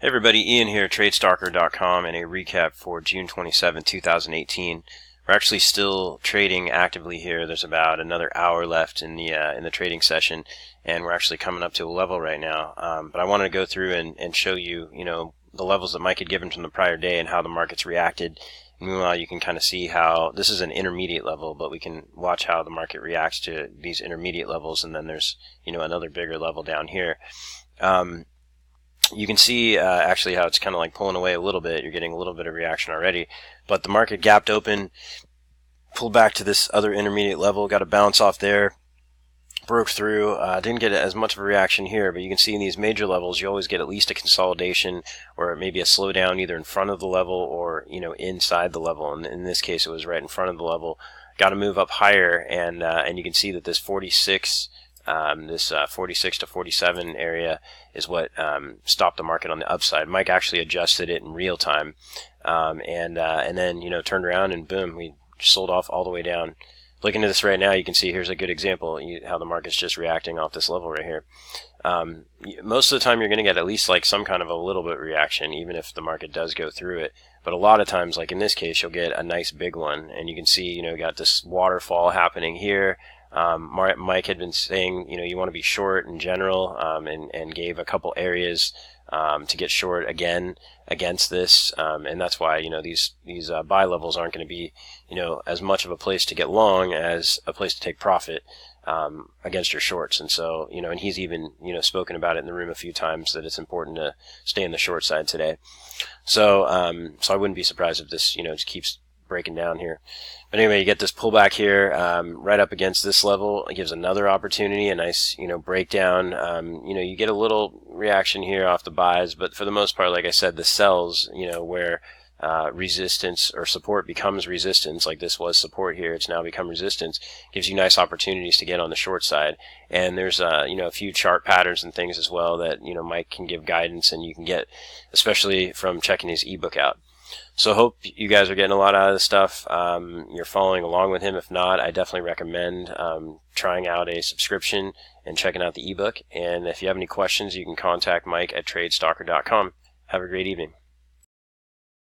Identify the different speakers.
Speaker 1: Hey everybody, Ian here, TradeStalker.com, and a recap for June 27, 2018. We're actually still trading actively here. There's about another hour left in the trading session, and we're actually coming up to a level right now. But I wanted to go through and show you, the levels that Mike had given from the prior day and how the market's reacted. Meanwhile, you can kind of see how this is an intermediate level, but we can watch how the market reacts to these intermediate levels, and then there's another bigger level down here. You can see actually how it's kind of like pulling away a little bit. You're getting a little bit of reaction already, but the market gapped open, pulled back to this other intermediate level, got a bounce off there, broke through. Didn't get as much of a reaction here, but you can see in these major levels you always get at least a consolidation or maybe a slowdown either in front of the level or inside the level, and in this case it was right in front of the level. Got to move up higher, and you can see that this 46 46 to 47 area is what stopped the market on the upside. Mike actually adjusted it in real time, and then turned around and boom, we sold off all the way down. Looking at this right now, you can see here's a good example how the market's just reacting off this level right here. Most of the time you're going to get at least like some kind of a little bit reaction, even if the market does go through it. But a lot of times, like in this case, you'll get a nice big one, and you can see got this waterfall happening here. Mike had been saying, you want to be short in general, and gave a couple areas to get short again against this, and that's why these buy levels aren't going to be as much of a place to get long as a place to take profit against your shorts. And so and he's even spoken about it in the room a few times that it's important to stay in the short side today. So I wouldn't be surprised if this just keeps breaking down here. But anyway, you get this pullback here right up against this level. It gives another opportunity, a nice breakdown. You get a little reaction here off the buys, but for the most part, like I said, the sells, where resistance or support becomes resistance, like this was support here, it's now become resistance, gives you nice opportunities to get on the short side. And there's a few chart patterns and things as well that Mike can give guidance, and you can get especially from checking his ebook out. So I hope you guys are getting a lot out of this stuff. You're following along with him. If not, I definitely recommend trying out a subscription and checking out the ebook. And if you have any questions, you can contact Mike at TradeStalker.com. Have a great evening.